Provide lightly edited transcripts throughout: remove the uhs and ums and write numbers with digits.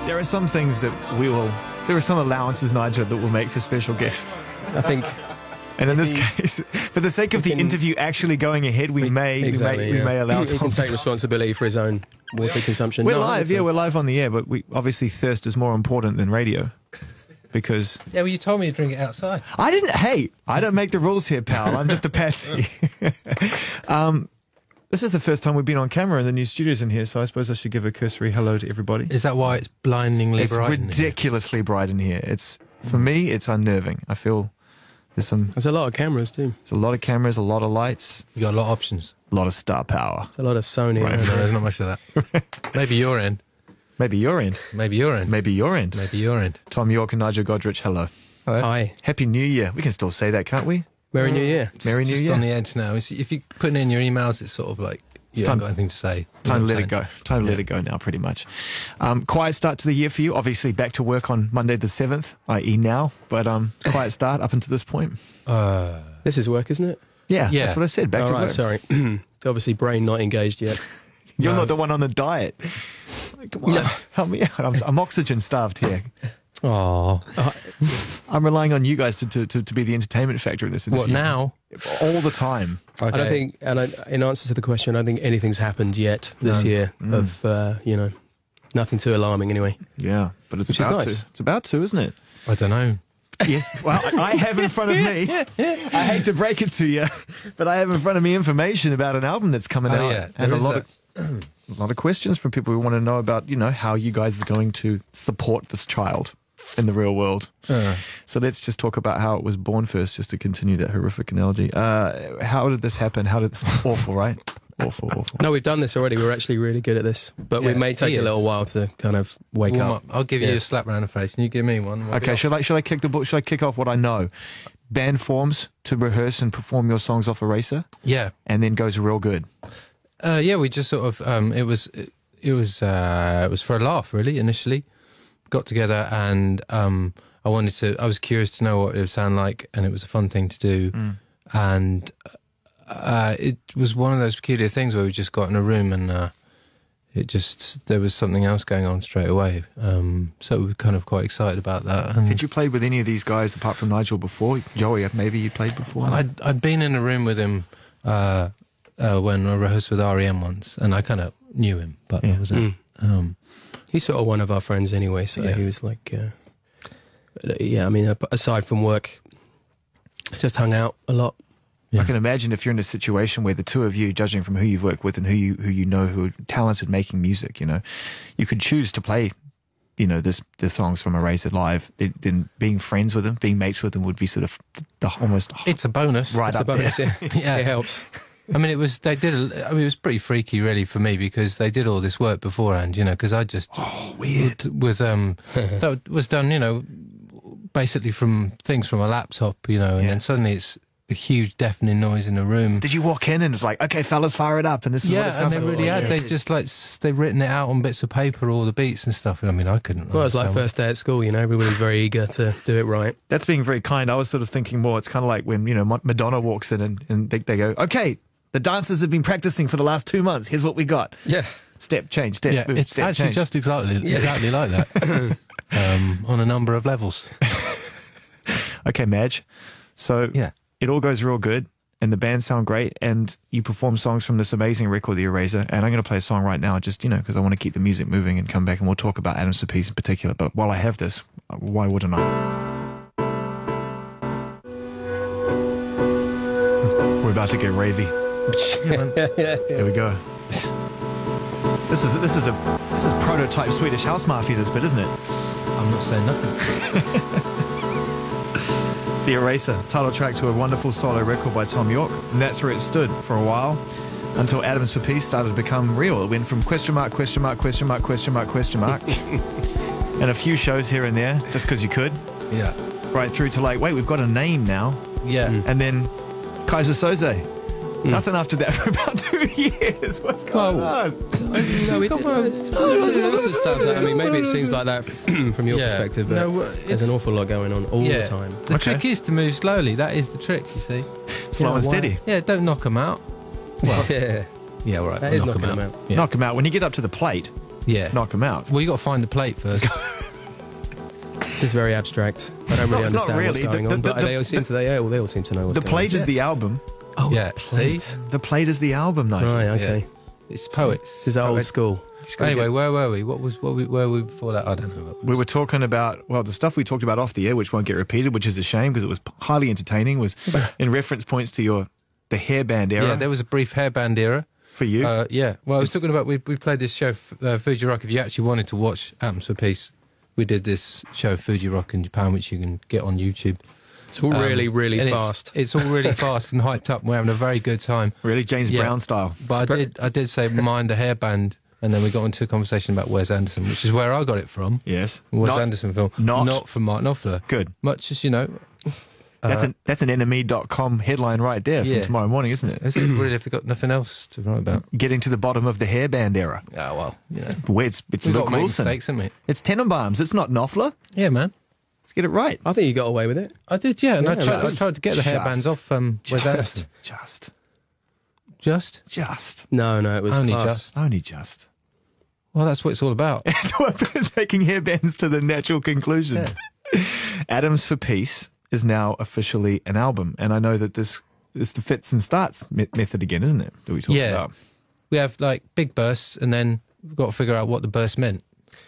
There are some things that there are some allowances, Nigel, that we'll make for special guests. I think. And in this case, for the sake of the interview actually going ahead, we may allow He can take responsibility for his own water consumption. We're live, we're live on the air, but obviously thirst is more important than radio. Because... Yeah, well, you told me to drink it outside. I didn't... Hey, I don't make the rules here, pal. I'm just a patsy. This is the first time we've been on camera in the new studios in here, so I suppose I should give a cursory hello to everybody. Is that why it's blindingly bright in here? It's ridiculously bright in here. For me, it's unnerving. I feel... There's a lot of cameras too. There's a lot of cameras, a lot of lights. You got a lot of options. A lot of star power. There's a lot of Sony. Right, no, there's not much of that. Maybe your end. Maybe your end. Maybe your end. Maybe your end. Maybe your end. Thom Yorke and Nigel Godrich, hello. Hello. Hi. Happy New Year. We can still say that, can't we? Merry New Year. Merry New Year. Just on the edge now. If you're putting in your emails, it's sort of like you haven't got anything to say. Time to let it go. Time to let it go now, pretty much. Quiet start to the year for you. Obviously, back to work on Monday the 7th, i.e. now. But quiet start up until this point. This is work, isn't it? Yeah, that's what I said. Back to work. Sorry. Obviously, brain not engaged yet. You're not the one on the diet. Come on, help me out. I'm oxygen starved here. Oh, I'm relying on you guys to be the entertainment factor in this interview. What now? All the time. Okay. I don't think, in answer to the question, I don't think anything's happened yet this year of nothing too alarming anyway. Yeah, but it's about to. It's about to, isn't it? I don't know. Yes, well, I have in front of me, I hate to break it to you, but I have in front of me information about an album that's coming out. Yeah, and a lot of questions from people who want to know about, how you guys are going to support this child in the real world. So let's just talk about how it was born first, just to continue that horrific analogy. How did this happen? Awful, right? Awful. No, we've done this already. We're actually really good at this, but we may take a little while to kind of wake up. I'll give you a slap round the face, and you give me one. Okay, should I kick the book? Should I kick off what I know? Band forms to rehearse and perform your songs off Eraser. Yeah, and then goes real good. Yeah, we just sort of it was for a laugh, really. Initially, got together, and I was curious to know what it would sound like, and it was a fun thing to do, and. It was one of those peculiar things where we just got in a room and there was something else going on straight away. So we were kind of quite excited about that. And did you play with any of these guys apart from Nigel before? Joey, maybe you played before? Well, I'd been in a room with him when I rehearsed with REM once, and I kind of knew him, but I wasn't. He's sort of one of our friends anyway, so he was like, I mean, aside from work, just hung out a lot. Yeah. I can imagine if you're in a situation where the two of you, judging from who you've worked with and who you know who are talented making music, you could choose to play, the songs from Eraser live. Then being friends with them, being mates with them would be sort of almost. It's a bonus. Right, it's up a bonus. there. Yeah, it helps. I mean, it was pretty freaky, really, for me, because they did all this work beforehand, because I just weird that was done, basically from things from a laptop, and then suddenly it's a huge deafening noise in the room. Did you walk in and it's like, okay, fellas, fire it up, and this is what it sounds like? Yeah, and they really had. They just they've written it out on bits of paper, all the beats and stuff. I mean, I couldn't. Well, it's like first day at school, everybody's very eager to do it right. That's being very kind. I was sort of thinking more, it's kind of like when, Madonna walks in and they go, okay, the dancers have been practicing for the last 2 months. Here's what we got. Yeah. Step, change, step, yeah, move, it's step, actually change. just exactly like that. On a number of levels. Okay, Madge. So it all goes real good. And the band sound great, and you perform songs from this amazing record, The Eraser. And I'm going to play a song right now, just, because I want to keep the music moving and come back, and we'll talk about Adam's for Peace in particular. But while I have this, why wouldn't I? We're about to get ravey. Here we go. This is prototype Swedish House Mafia, this bit, isn't it? I'm not saying nothing. The Eraser, title track to a wonderful solo record by Thom Yorke, and that's where it stood for a while until Adams for Peace started to become real. It went from question mark, question mark, question mark, question mark, question mark, and a few shows here and there, just because you could. Yeah. Right through to like, wait, we've got a name now. Yeah. And then Kaiser Soze. Nothing after that for about 2 years. What's going on? No, it stands out. I mean, maybe it seems like that from your perspective, but there's an awful lot going on all the time. The trick is to move slowly. That is the trick, you see. Slow and steady. Yeah, don't knock them out. Well, yeah, all right. That is knocking them out. Yeah. Knock them out. When you get up to the plate, knock them out. Well, you got to find the plate first. This is very abstract. I don't really understand what's going on, but they all seem to know what's going on. The plate is the album. Oh, yeah. plate. See? The plate is the album, Nigel. Right, okay. Yeah. It's poets. This is old school. Anyway, where were we? Where were we before that? I don't know. We were talking about, well, the stuff we talked about off the air, which won't get repeated, which is a shame because it was highly entertaining, was in reference points to the hairband era. Yeah, there was a brief hairband era. For you? Yeah. Well, I was talking about, we played this show, Fuji Rock. If you actually wanted to watch Atoms for Peace, we did this show, Fuji Rock in Japan, which you can get on YouTube. It's all really fast. It's all really fast and hyped up. We're having a very good time. Really, James Brown style. But I did say mind the hairband, and then we got into a conversation about Wes Anderson, which is where I got it from. Yes, Wes Anderson film, not from Mark Knopfler. Good. Much as you know. That's an enemy.com headline right there from tomorrow morning, isn't it? Is it really if they've got nothing else to write about? Getting to the bottom of the hairband era. Oh, well, you know. It's We've Luke got to make Wilson. mistakes, haven't we? It's Tenenbaums. It's not Knopfler. Yeah, man. Let's get it right. I think you got away with it. I did, yeah. And I Yeah, tried to get the hairbands off Wes Anderson. Just? No, it was Only class. just. Only just. Well, that's what it's all about. Taking hairbands to the natural conclusion. Yeah. Atoms for Peace is now officially an album. And I know that this is the fits and starts method again, isn't it? That we talked about. We have like big bursts and then we've got to figure out what the burst meant,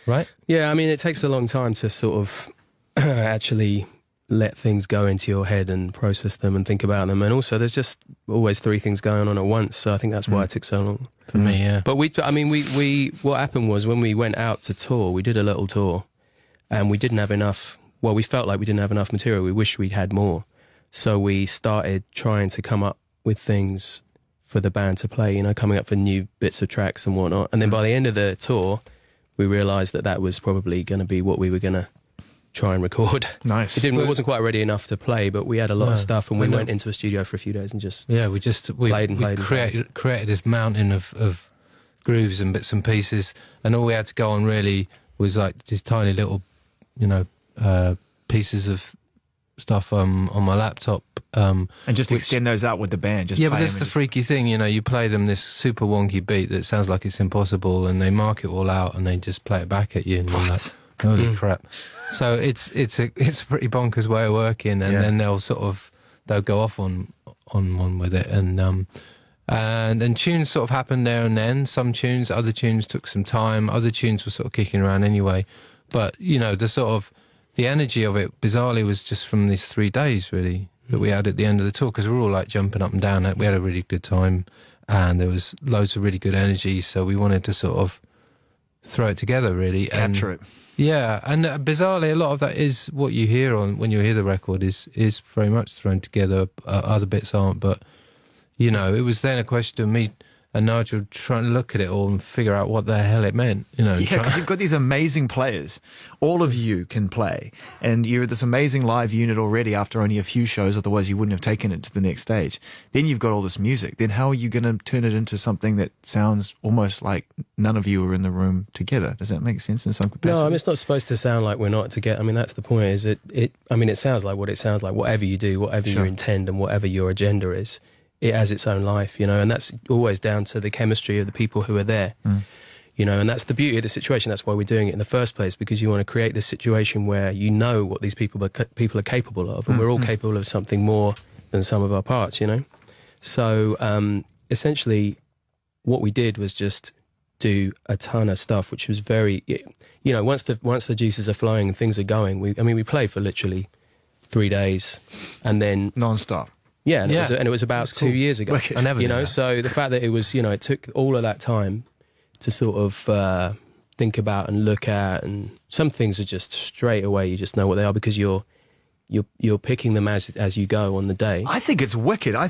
right? Yeah, I mean, it takes a long time to sort of actually let things go into your head and process them and think about them. And also, there's just always three things going on at once. So I think that's why it took so long. For me, yeah. But what happened was when we went out to tour, we did a little tour and we didn't have enough. Well, we felt like we didn't have enough material. We wished we'd had more. So we started trying to come up with things for the band to play, coming up with new bits of tracks and whatnot. And then by the end of the tour, we realised that was probably going to be what we were going to try and record. Nice. It wasn't quite ready enough to play, but we had a lot of stuff and we went into a studio for a few days and just created this mountain of grooves and bits and pieces, and all we had to go on really was like these tiny little, pieces of stuff on my laptop. And just extend those out with the band. But that's the freaky thing, you play them this super wonky beat that sounds like it's impossible, and they mark it all out and they just play it back at you, and you're like, holy crap. So it's a pretty bonkers way of working, and then they'll go off on one with it, and tunes sort of happened there and then. Some tunes, other tunes took some time. Other tunes were sort of kicking around anyway. But the energy of it bizarrely was just from these 3 days really that we had at the end of the tour, because we were all like jumping up and down. We had a really good time, and there was loads of really good energy. So we wanted to sort of throw it together really, capture it. Yeah, and bizarrely, a lot of that is what you hear when you hear the record is very much thrown together. Other bits aren't, but it was then a question of me and Nigel trying to look at it all and figure out what the hell it meant. Yeah, because you've got these amazing players. All of you can play, and you're this amazing live unit already after only a few shows, otherwise you wouldn't have taken it to the next stage. Then you've got all this music. Then how are you going to turn it into something that sounds almost like none of you are in the room together? Does that make sense in some capacity? No, it's not supposed to sound like we're not together. That's the point. It sounds like what it sounds like. Whatever you do, whatever you intend, and whatever your agenda is, it has its own life, and that's always down to the chemistry of the people who are there, and that's the beauty of the situation. That's why we're doing it in the first place, because you want to create this situation where what these people are capable of, and we're all capable of something more than some of our parts, So essentially, what we did was just do a ton of stuff, which was very, once the juices are flowing and things are going, we played for literally 3 days, and then non-stop. Yeah, and it was about 2 years ago. I never knew that. So the fact that it was, it took all of that time to sort of think about and look at, and some things are just straight away, you just know what they are because you're picking them as you go on the day. I think it's wicked. I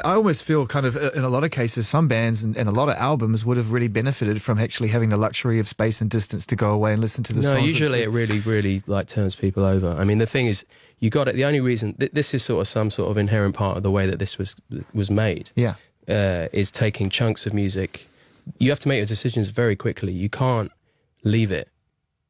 almost feel kind of, in a lot of cases, some bands and a lot of albums would have really benefited from actually having the luxury of space and distance to go away and listen to the songs. No, usually it really, really turns people over. The thing is, you got it. The only reason this is sort of some sort of inherent part of the way that this was made. Yeah, is taking chunks of music. You have to make your decisions very quickly. You can't leave it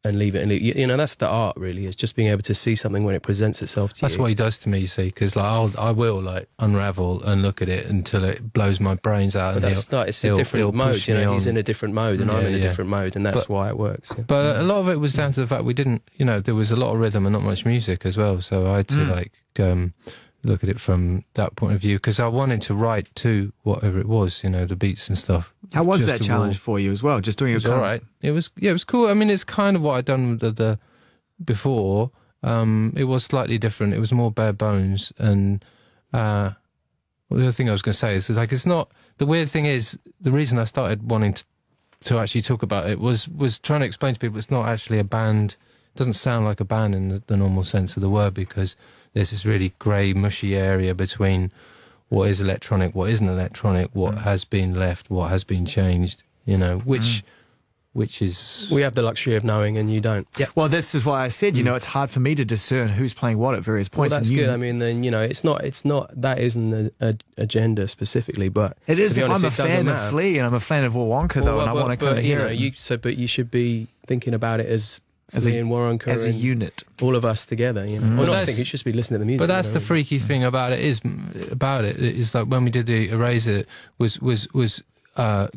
and leave it. And you know, that's the art, really, is just being able to see something when it presents itself to you. That's what he does to me, you see, because like I will like unravel and look at it until it blows my brains out. But it's a different mode, you know. He's in a different mode, and I'm in a different mode, and that's why it works. Yeah. But a lot of it was down to the fact we didn't, you know, there was a lot of rhythm and not much music as well, so I had to like look at it from that point of view, because I wanted to write to whatever it was, you know, the beats and stuff. How was that challenge for you as well? Just doing it all right. It was cool. I mean, it's kind of what I'd done with the before. It was slightly different. It was more bare bones. And the other thing I was going to say is like, it's not, the weird thing is, the reason I started wanting to actually talk about it was trying to explain to people it's not actually a band. It doesn't sound like a band in the normal sense of the word, because there's this really grey, mushy area between what is electronic, what isn't electronic, what has been left, what has been changed, you know, which is... We have the luxury of knowing and you don't. Yeah. Well, this is why I said, you know, it's hard for me to discern who's playing what at various points. Well, that's good. I mean, then, you know, it's not, that isn't an agenda specifically, but... It is. If I'm a fan of Flea and I'm a fan of Wonka, though, and I want to come here... But you should be thinking about it as Flea and Wonka as a unit. All of us together, you know. Well, I think you should be listening to the music. But that's the freaky thing about it is like when we did the Eraser was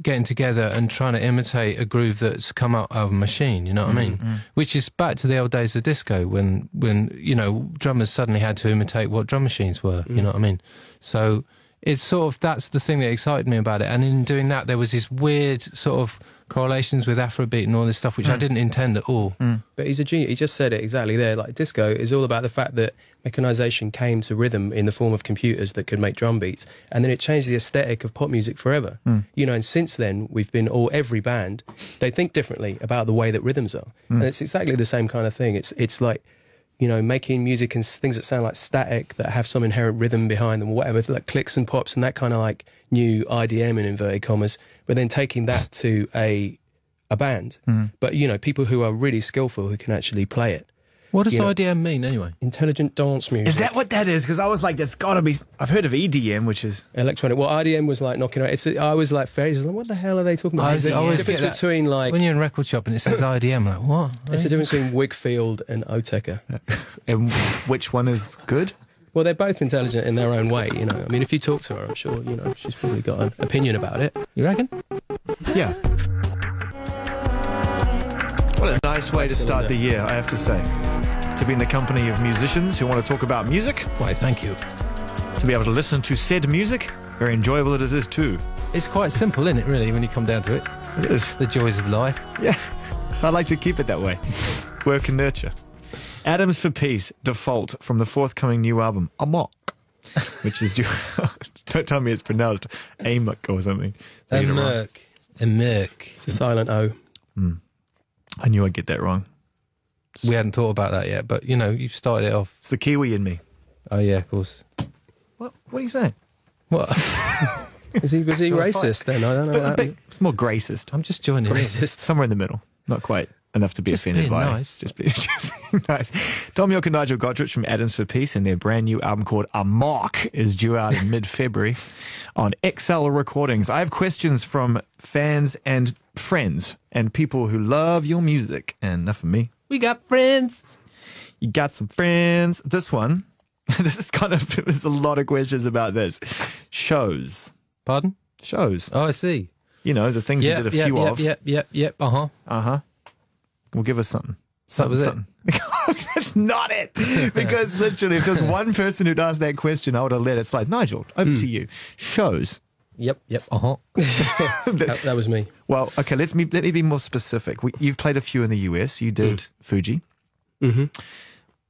getting together and trying to imitate a groove that's come out of a machine, you know what I mean? Which is back to the old days of disco when you know, drummers suddenly had to imitate what drum machines were, you know what I mean? So it's sort of, that's the thing that excited me about it. And in doing that, there was this weird sort of correlations with Afrobeat and all this stuff, which I didn't intend at all. But he's a genius. He just said it exactly there. Like, disco is all about the fact that mechanization came to rhythm in the form of computers that could make drum beats, and then it changed the aesthetic of pop music forever. You know, and since then, we've been every band, they think differently about the way that rhythms are. And it's exactly the same kind of thing. It's like, you know, making music and things that sound like static, that have some inherent rhythm behind them, or whatever, like clicks and pops and that kind of like new IDM in inverted commas, but then taking that to a band. But, you know, people who are really skillful, who can actually play it. What does IDM mean anyway? Intelligent dance music. Is that what that is? Because I was like, that's got to be... I've heard of EDM, which is... electronic. Well, IDM was like knocking around. I was like, fairies, like, what the hell are they talking about? I always get that between like... When you're in a record shop and it says IDM, I'm like, what? It's the difference between Wigfield and Oteca. And which one is good? Well, they're both intelligent in their own way, you know. I mean, if you talk to her, I'm sure, you know, she's probably got an opinion about it. You reckon? Yeah. What a nice way to start the year, I have to say. To be in the company of musicians who want to talk about music. Why, thank you. To be able to listen to said music. Very enjoyable it is too. It's quite simple, isn't it, really, when you come down to it? It is. The joys of life. Yeah. I like to keep it that way. Work and nurture. Atoms for Peace, Default, from the forthcoming new album, Amok, which is due... Don't tell me it's pronounced Amok or something. Amok. It's a silent O. I knew I'd get that wrong. We hadn't thought about that yet, but, you know, you've started it off. It's the Kiwi in me. Oh, yeah, of course. What are you saying? What? Was he racist then? I don't know. It's more gracist. I'm just joining Racist. in. Somewhere in the middle. Not quite enough to be Just offended being by. nice. Just being nice. Thom and Nigel Godrich from Atoms for Peace, and their brand new album called Amok is due out in mid-February on XL Recordings. I have questions from fans and friends and people who love your music. And enough of me. We got friends. You got some friends. This one, this is kind of, there's a lot of questions about this. Shows. Pardon? Shows. Oh, I see. You know, the things you did a few of. Yep. Uh-huh. Uh-huh. Well, give us something. Something. That's not it. Because literally, if there's one person who'd asked that question, I would have let it slide. Nigel, over to you. Shows. Yep. Uh-huh. that was me. Well, okay, let me be more specific. You've played a few in the US. You did Fuji.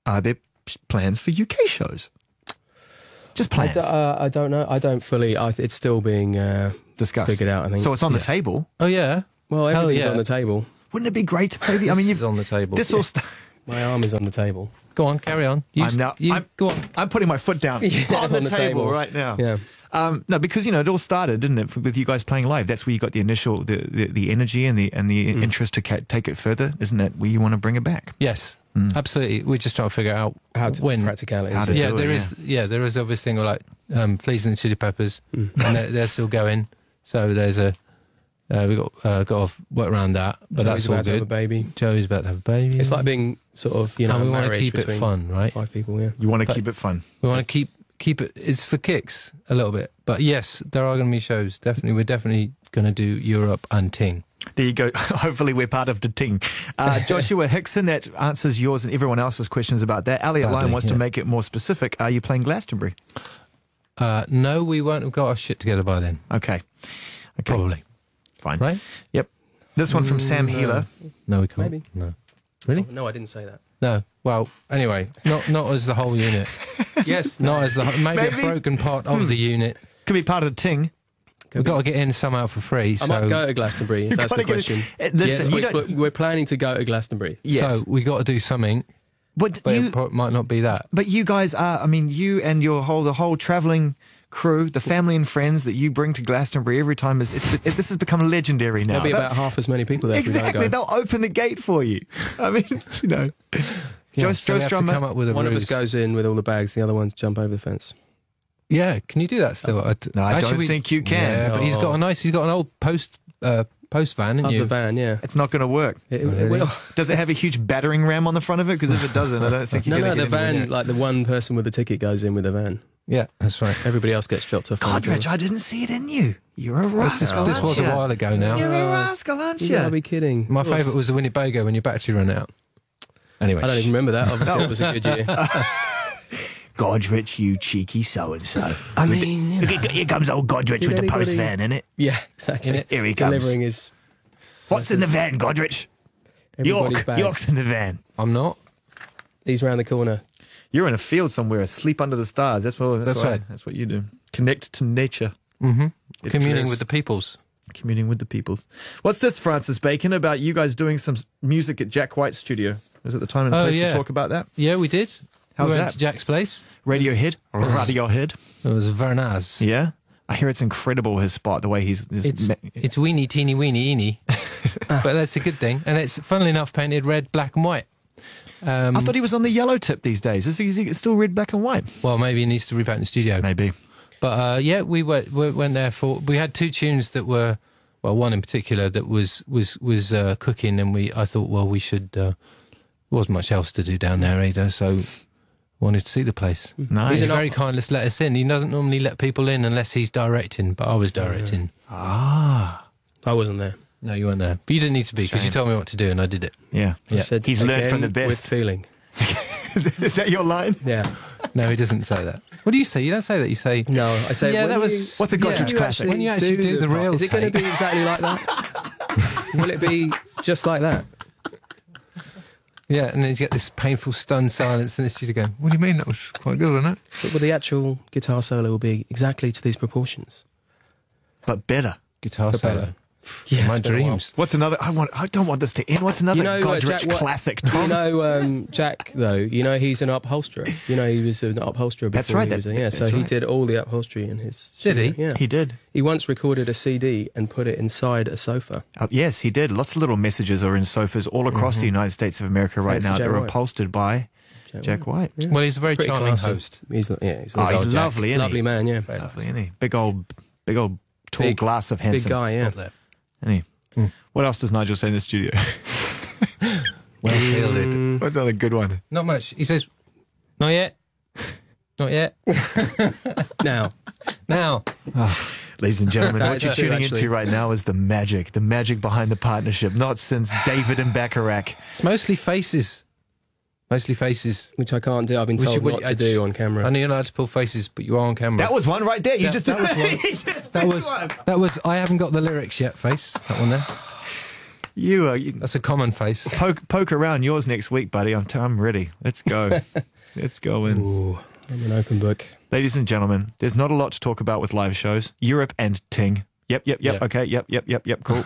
Are there plans for UK shows? Just plans. I don't know. I don't fully. It's still being discussed, figured out, I think. So it's on the table. Oh, yeah. Well, everything's on the table. Wouldn't it be great to play the... I mean, you've on the table. This all... My arm is on the table. Go on, carry on. Go on. I'm putting my foot down on the table right now. Yeah. No, because, you know, it all started, didn't it, with you guys playing live? That's where you got the initial, the energy and the interest to take it further. Isn't that where you want to bring it back? Yes, absolutely. We're just trying to figure out how to practicalities. How to do there is obviously thing like Fleas and the Chili Peppers, and they're still going. So there's a We got to work around that, but Joey's that's all about to have a good. baby. Joey's about to have a baby. It's like being sort of, you know, and we a want to marriage keep it between fun, right? 5 people, yeah. You want to keep it fun. We want to keep it. It's for kicks a little bit, but yes, there are going to be shows. Definitely, we're definitely going to do Europe and Ting. There you go. Hopefully we're part of the ting. Joshua Hickson, that answers yours and everyone else's questions about that. Elliot Lyon wants to make it more specific. Are you playing Glastonbury? No, we won't have got our shit together by then. Okay. Probably. Fine. Right? Yep. This one from Sam Healer. No, we can't. Maybe. No. Really? Oh, no, I didn't say that. No. Well, anyway, not as the whole unit. Yes. Not as the maybe a broken part of the unit. Could be part of the ting. We've got to get in somehow for free. I might go to Glastonbury, if that's the question. Listen, yes, we're planning to go to Glastonbury. Yes. So we got to do something, but it might not be that. But you guys are, I mean, you and the whole travelling crew, the family and friends that you bring to Glastonbury every time, this has become legendary now. There'll be about half as many people there. Exactly. If we don't go. They'll open the gate for you. I mean, you know. Yeah, so we have to come up with a one ruse. of us goes in with all the bags, the other ones jump over the fence. Yeah, can you do that still? No, I don't think you can. Yeah, but he's got an old post van, isn't you? The van, yeah. It's not going to work. It will. Does it have a huge battering ram on the front of it? Because if it doesn't, I don't think you're going to the get anywhere near van, like the one person with the ticket goes in with the van. Yeah, that's right. Everybody else gets dropped off. Godrich, I didn't see it in you. You're a rascal. This was a while ago now. You're a rascal, aren't you? You gotta be kidding. My favourite was the Winnebago when your battery ran out. Anyway. I don't even remember that. Obviously, it was a good year. Godrich, you cheeky so-and-so. I mean, you know. Here comes old Godrich with the post van, innit? Yeah, exactly. Here he comes. Delivering his... What's in the van, Godrich? York's in the van. I'm not. He's round the corner. You're in a field somewhere, asleep under the stars. That's right. That's what you do. Connect to nature. Mm-hmm. Communing with the peoples. Communing with the peoples. What's this, Francis Bacon, about you guys doing some music at Jack White's studio? Is it the time and place to talk about that? Yeah, we did. How was we that? went to Jack's place. Radiohead? It was very nice. Yeah? I hear it's incredible, his spot, the way he's... It's weeny, teeny, weeny, eeny. But that's a good thing. And it's, funnily enough, painted red, black and white. I thought he was on the yellow tip these days. Is he still red, black and white? Well, maybe he needs to repaint the studio. Maybe. But yeah, we went there for... We had 2 tunes that were... Well, one in particular that was cooking, and I thought, well, we should... there wasn't much else to do down there either, so wanted to see the place. Nice. He's very kind to let us in. He doesn't normally let people in unless he's directing, but I was directing. I wasn't there. No, you weren't there. But you didn't need to be, because you told me what to do, and I did it. Yeah. Said, he's learned from the best. With feeling. Is that your line? Yeah. No, he doesn't say that. What do you say? You don't say that. You say... No, I say... Yeah, that was... What's a Godrich classic? When you actually do the real Is it going to be exactly like that? Will it be just like that? Yeah, and then you get this painful, stunned silence in the studio going, what do you mean? That was quite good, wasn't it? But the actual guitar solo will be exactly to these proportions. But better. Guitar solo. Yeah, my dreams. What's another? I don't want this to end. What's another Godrich classic? Tom? You know, Jack though. You know he's an upholsterer. You know he was an upholsterer. Before That's right. He did all the upholstery in his. Did he? Yeah, he did. He once recorded a CD and put it inside a sofa. Yes, he did. Lots of little messages are in sofas all across the United States of America right now. They're upholstered by Jack White. Yeah. Well, he's a very charming host. He's lovely. Lovely man. Yeah, very lovely, isn't he? Big old, tall glass of handsome. Big guy. Yeah. Isn't he? What else does Nigel say in the studio? Well fielded. What's another good one? Not much. He says, not yet. Not yet. Now. Ladies and gentlemen, what you're tuning into right now is the magic behind the partnership. Not since David and Bacharach. It's mostly faces. Which I can't do. I've been told what to do on camera. I know you're not allowed to pull faces, but you are on camera. That was one right there. You just did that was one. That was. I haven't got the lyrics yet. Face that one there. That's a common face. Poke around yours next week, buddy. I'm ready. Let's go. Let's go in. Ooh, I'm an open book. Ladies and gentlemen, there's not a lot to talk about with live shows. Europe and Ting. Yep. Okay. Yep. Cool.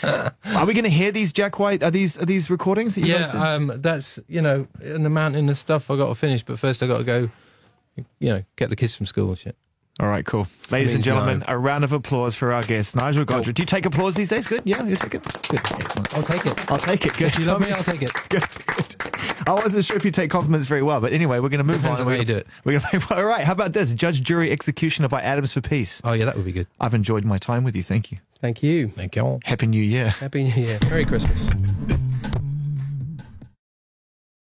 Are we going to hear these Jack White? Are these recordings that you posted? That's in the mountain of stuff I got to finish, but first I got to go, get the kids from school and shit. All right, cool. Ladies and gentlemen, a round of applause for our guest, Nigel Godrich. Do you take applause these days? Good? Yeah, you take it? Good. Excellent. I'll take it. Good. If you love me, I'll take it. Good. I wasn't sure if you take compliments very well, but anyway, we're going to move Depends on. on how you do it. We're going to. All right, how about this? Judge, Jury, Executioner by Adams for Peace. Oh, yeah, that would be good. I've enjoyed my time with you. Thank you. Thank you. Thank you all. Happy New Year. Happy New Year. Merry Christmas.